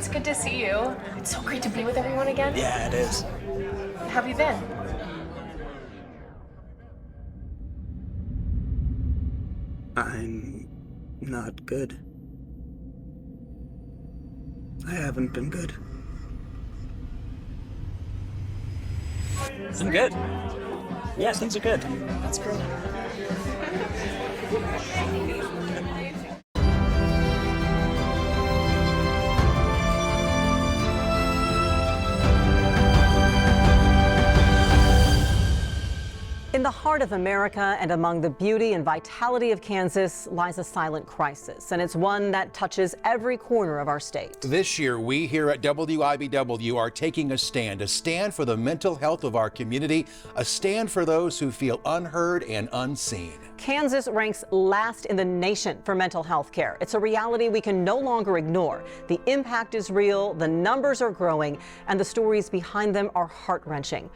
it's good to see you. It's so great to be with everyone again. Yeah, it is. How have you been? I'm not good. I haven't been good. I'm good. Yeah, things are good. That's great. In the heart of America and among the beauty and vitality of Kansas lies a silent crisis, and it's one that touches every corner of our state. This year, we here at WIBW are taking a stand for the mental health of our community, a stand for those who feel unheard and unseen. Kansas ranks last in the nation for mental health care. It's a reality we can no longer ignore. The impact is real, the numbers are growing, and the stories behind them are heart-wrenching.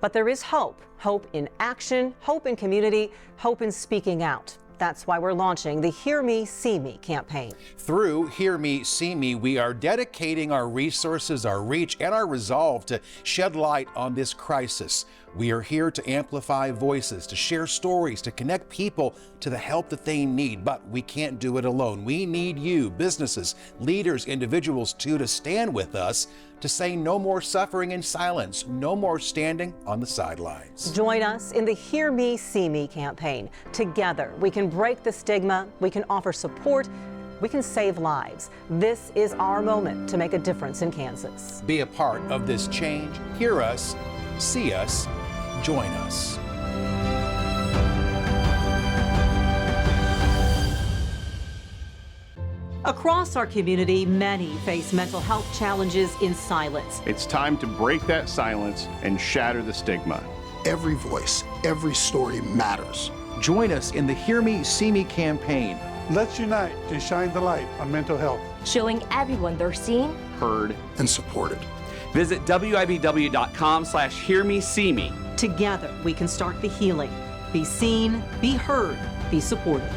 But there is hope. Hope in action, hope in community, hope in speaking out. That's why we're launching the Hear Me, See Me campaign. Through Hear Me, See Me, we are dedicating our resources, our reach, and our resolve to shed light on this crisis. We are here to amplify voices, to share stories, to connect people to the help that they need, but we can't do it alone. We need you, businesses, leaders, individuals too, to stand with us, to say no more suffering in silence, no more standing on the sidelines. Join us in the Hear Me, See Me campaign. Together, we can break the stigma, we can offer support, we can save lives. This is our moment to make a difference in Kansas. Be a part of this change. Hear us, see us, join us. Across our community, many face mental health challenges in silence. It's time to break that silence and shatter the stigma. Every voice, every story matters. Join us in the Hear Me, See Me campaign. Let's unite to shine the light on mental health. Showing everyone they're seen, heard, and supported. Visit WIBW.com/hearmesee-me. Together, we can start the healing. Be seen, be heard, be supported.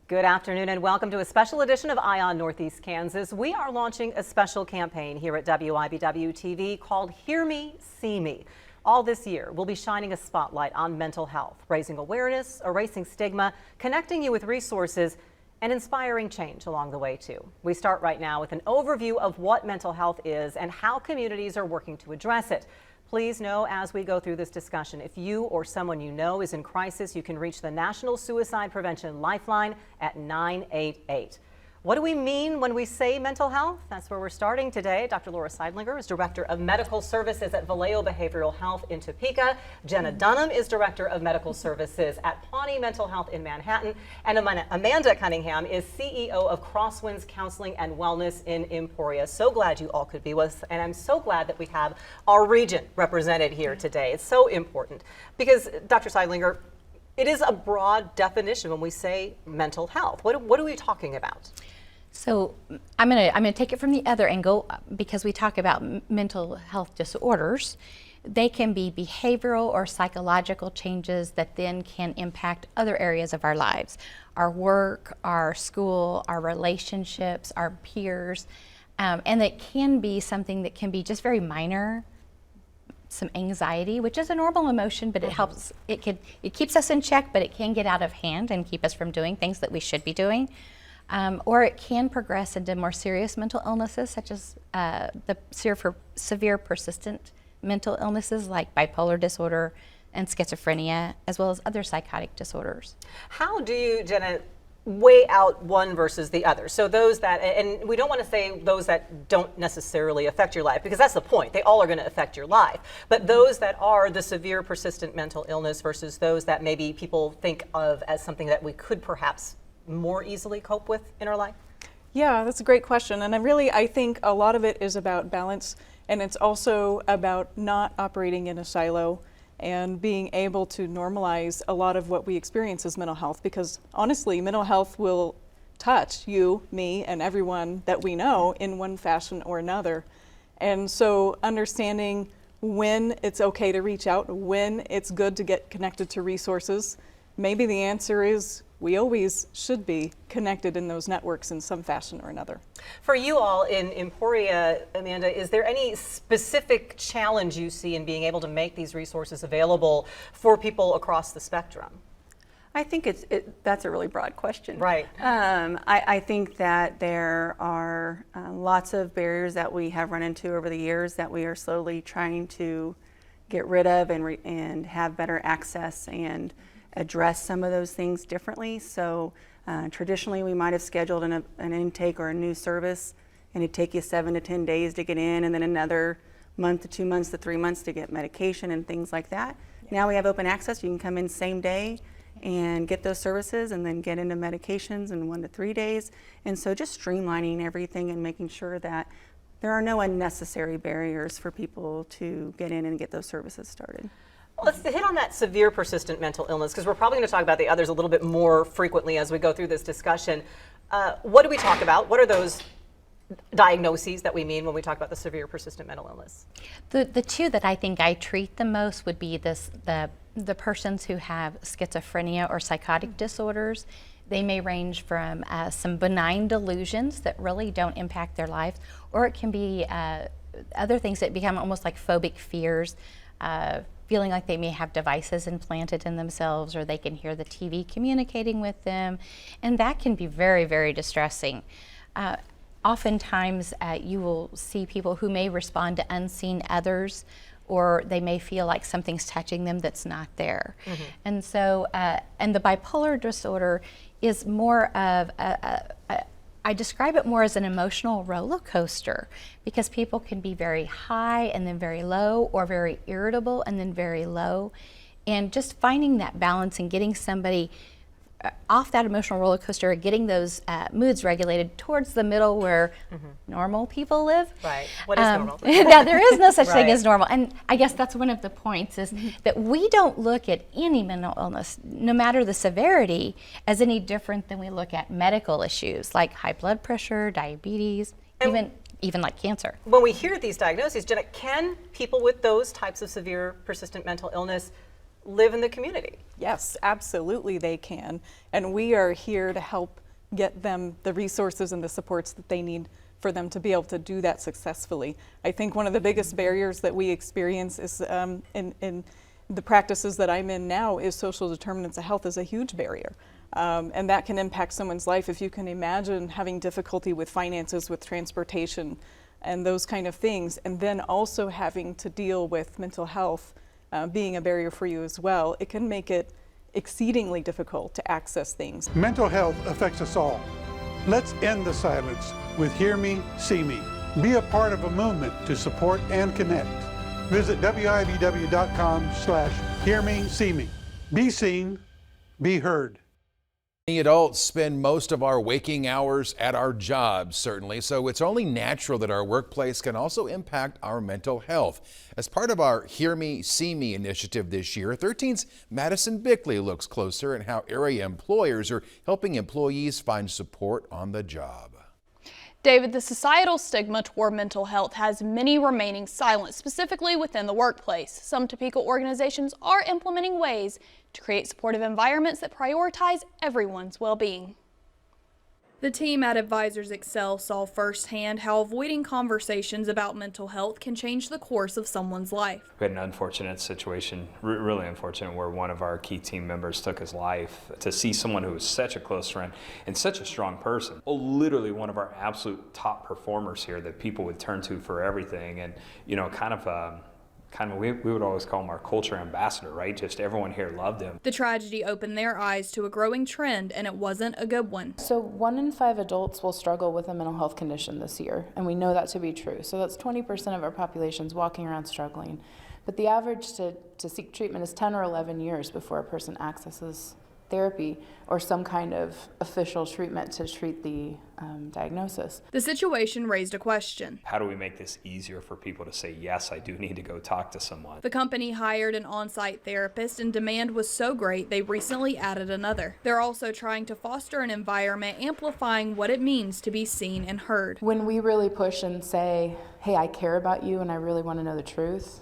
Good afternoon and welcome to a special edition of Eye on Northeast Kansas. We are launching a special campaign here at WIBW-TV called Hear Me, See Me. All this year, we'll be shining a spotlight on mental health, raising awareness, erasing stigma, connecting you with resources, and inspiring change along the way too. We start right now with an overview of what mental health is and how communities are working to address it. Please know as we go through this discussion, if you or someone you know is in crisis, you can reach the National Suicide Prevention Lifeline at 988. What do we mean when we say mental health? That's where we're starting today. Dr. Laura Seidlinger is Director of Medical Services at Vallejo Behavioral Health in Topeka. Jenna Dunham is Director of Medical Services at Pawnee Mental Health in Manhattan. And Amanda Cunningham is CEO of Crosswinds Counseling and Wellness in Emporia. So glad you all could be with us. And I'm so glad that we have our region represented here today. It's so important because, Dr. Seidlinger, it is a broad definition when we say mental health. What are we talking about? So I'm gonna take it from the other angle because we talk about mental health disorders. They can be behavioral or psychological changes that then can impact other areas of our lives. Our work, our school, our relationships, our peers. And it can be something that can be just very minor, some anxiety, which is a normal emotion, but it helps, it keeps us in check, but it can get out of hand and keep us from doing things that we should be doing. Or it can progress into more serious mental illnesses, such as the severe persistent mental illnesses like bipolar disorder and schizophrenia, as well as other psychotic disorders. How do you, Jenna, weigh out one versus the other? So those that, and we don't want to say those that don't necessarily affect your life, because that's the point. They all are going to affect your life. But those that are the severe persistent mental illness versus those that maybe people think of as something that we could perhaps more easily cope with in our life? Yeah, that's a great question. And I think a lot of it is about balance, and it's also about not operating in a silo and being able to normalize a lot of what we experience as mental health, because honestly, mental health will touch you, me, and everyone that we know in one fashion or another. And so understanding when it's okay to reach out, when it's good to get connected to resources. Maybe the answer is we always should be connected in those networks in some fashion or another. For you all in Emporia, Amanda, is there any specific challenge you see in being able to make these resources available for people across the spectrum? I think that's a really broad question. Right. I think that there are lots of barriers that we have run into over the years that we are slowly trying to get rid of and have better access and address some of those things differently. So traditionally we might have scheduled an intake or a new service and it'd take you 7 to 10 days to get in, and then another month to 2 months to 3 months to get medication and things like that. Yeah. Now we have open access. You can come in same day and get those services and then get into medications in 1 to 3 days. And so just streamlining everything and making sure that there are no unnecessary barriers for people to get in and get those services started. Let's hit on that severe persistent mental illness, because we're probably going to talk about the others a little bit more frequently as we go through this discussion. What do we talk about? What are those diagnoses that we mean when we talk about the severe persistent mental illness? The two that I think I treat the most would be the persons who have schizophrenia or psychotic disorders. They may range from some benign delusions that really don't impact their lives, or it can be other things that become almost like phobic fears, feeling like they may have devices implanted in themselves, or they can hear the TV communicating with them, and that can be very, very distressing. Oftentimes you will see people who may respond to unseen others, or they may feel like something's touching them that's not there. Mm-hmm. And so, and the bipolar disorder is more of I describe it more as an emotional roller coaster, because people can be very high and then very low, or very irritable and then very low. And just finding that balance and getting somebody off that emotional roller coaster, getting those moods regulated towards the middle where normal people live. Right. What is normal? Now, there is no such thing as normal. And I guess that's one of the points, is that we don't look at any mental illness, no matter the severity, as any different than we look at medical issues like high blood pressure, diabetes, even like cancer. When we hear these diagnoses, Jenna, can people with those types of severe persistent mental illness live in the community? Yes, absolutely they can. And we are here to help get them the resources and the supports that they need for them to be able to do that successfully. I think one of the biggest barriers that we experience is in the practices that I'm in now is social determinants of health is a huge barrier. And that can impact someone's life. If you can imagine having difficulty with finances, with transportation, and those kind of things, and then also having to deal with mental health being a barrier for you as well, it can make it exceedingly difficult to access things. Mental health affects us all. Let's end the silence with Hear Me, See Me. Be a part of a movement to support and connect. Visit WIBW.com/HearMeSeeMe. Be seen, be heard. Many adults spend most of our waking hours at our jobs, certainly, so it's only natural that our workplace can also impact our mental health. As part of our Hear Me, See Me initiative this year, 13's Madison Bickley looks closer at how area employers are helping employees find support on the job. David, the societal stigma toward mental health has many remaining silent, specifically within the workplace. Some Topeka organizations are implementing ways to create supportive environments that prioritize everyone's well-being. The team at Advisors Excel saw firsthand how avoiding conversations about mental health can change the course of someone's life. We had an unfortunate situation, really unfortunate, where one of our key team members took his life. To see someone who was such a close friend and such a strong person, literally one of our absolute top performers here that people would turn to for everything, and we would always call him our culture ambassador, right? Just everyone here loved him. The tragedy opened their eyes to a growing trend, and it wasn't a good one. So 1 in 5 adults will struggle with a mental health condition this year, and we know that to be true. So that's 20% of our population's walking around struggling. But the average to seek treatment is 10 or 11 years before a person accesses therapy or some kind of official treatment to treat the diagnosis. The situation raised a question. How do we make this easier for people to say, yes, I do need to go talk to someone? The company hired an on-site therapist, and demand was so great they recently added another. They're also trying to foster an environment amplifying what it means to be seen and heard. When we really push and say, hey, I care about you and I really want to know the truth,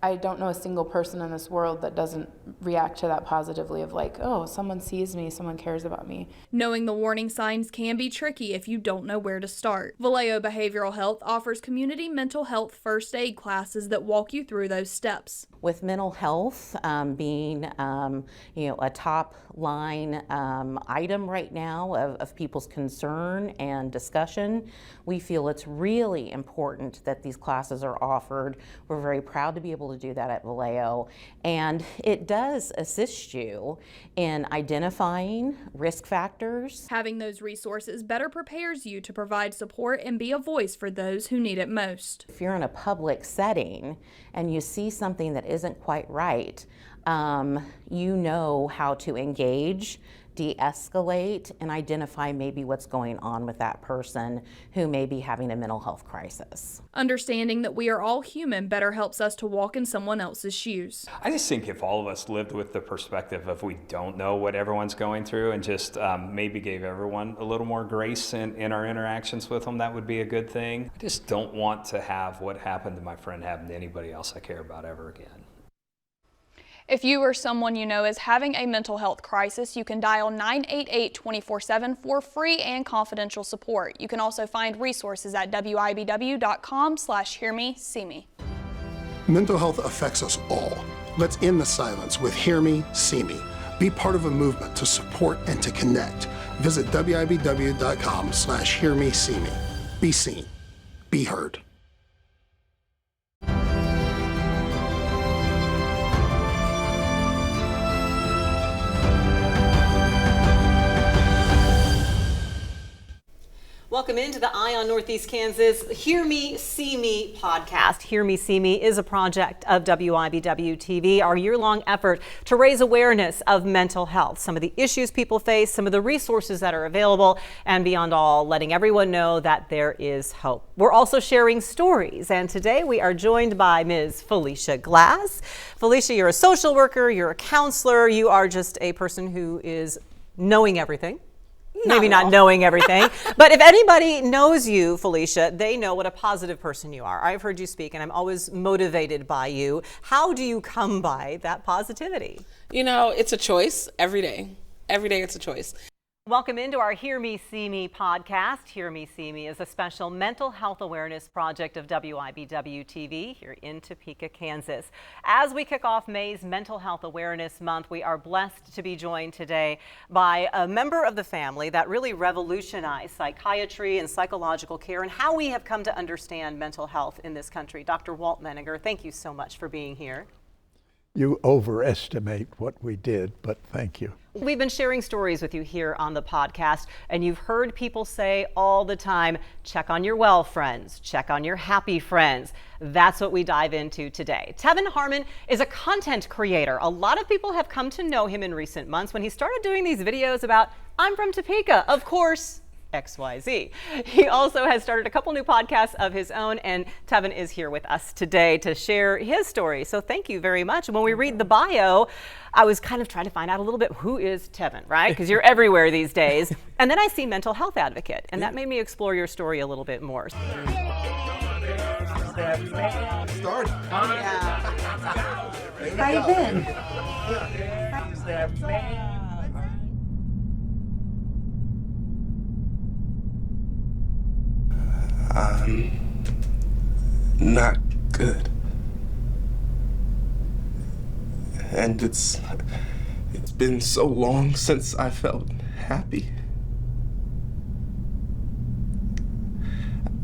I don't know a single person in this world that doesn't react to that positively of like, oh, someone sees me, someone cares about me. Knowing the warning signs can be tricky if you don't know where to start. Vallejo Behavioral Health offers community mental health first aid classes that walk you through those steps. With mental health being a top line item right now of people's concern and discussion, we feel it's really important that these classes are offered. We're very proud to be able to do that at Vallejo, and it does assist you in identifying risk factors. Having those resources better prepares you to provide support and be a voice for those who need it most. If you're in a public setting and you see something that isn't quite right, you know how to engage, de-escalate, and identify maybe what's going on with that person who may be having a mental health crisis. Understanding that we are all human better helps us to walk in someone else's shoes. I just think if all of us lived with the perspective of we don't know what everyone's going through and just maybe gave everyone a little more grace in our interactions with them, that would be a good thing. I just don't want to have what happened to my friend happen to anybody else I care about ever again. If you or someone you know is having a mental health crisis, you can dial 988 24/7 for free and confidential support. You can also find resources at WIBW.com/hearmeseeme. Mental health affects us all. Let's end the silence with Hear Me, See Me. Be part of a movement to support and to connect. Visit WIBW.com/hearmeseeme. Be seen. Be heard. Welcome into the Eye on Northeast Kansas Hear Me, See Me podcast. Hear Me, See Me is a project of WIBW-TV, our year-long effort to raise awareness of mental health, some of the issues people face, some of the resources that are available, and beyond all, letting everyone know that there is hope. We're also sharing stories, and today we are joined by Ms. Felicia Glass. Felicia, you're a social worker, you're a counselor, you are just a person who is knowing everything. Maybe not knowing everything, but if anybody knows you, Felicia, they know what a positive person you are. I've heard you speak and I'm always motivated by you. How do you come by that positivity? You know, it's a choice every day. Every day it's a choice. Welcome into our Hear Me, See Me podcast. Hear Me, See Me is a special mental health awareness project of WIBW-TV here in Topeka, Kansas. As we kick off May's Mental Health Awareness Month, we are blessed to be joined today by a member of the family that really revolutionized psychiatry and psychological care and how we have come to understand mental health in this country. Dr. Walt Menninger, thank you so much for being here. You overestimate what we did, but thank you. We've been sharing stories with you here on the podcast, and you've heard people say all the time, check on your well friends, check on your happy friends. That's what we dive into today. Tevin Harmon is a content creator. A lot of people have come to know him in recent months when he started doing these videos about, I'm from Topeka, of course, XYZ. He also has started a couple new podcasts of his own, and Tevin is here with us today to share his story. So thank you very much. When we read the bio, I was kind of trying to find out a little bit, who is Tevin, right? Because you're everywhere these days. And then I see mental health advocate, and that made me explore your story a little bit more. How you been? Not good. And it's been so long since I felt happy.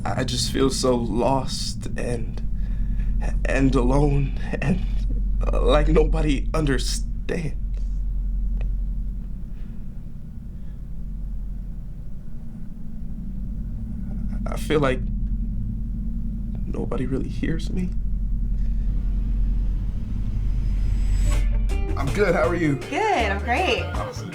I just feel so lost and alone and like nobody understands. I feel like nobody really hears me. I'm good, how are you? Good, I'm great. Awesome.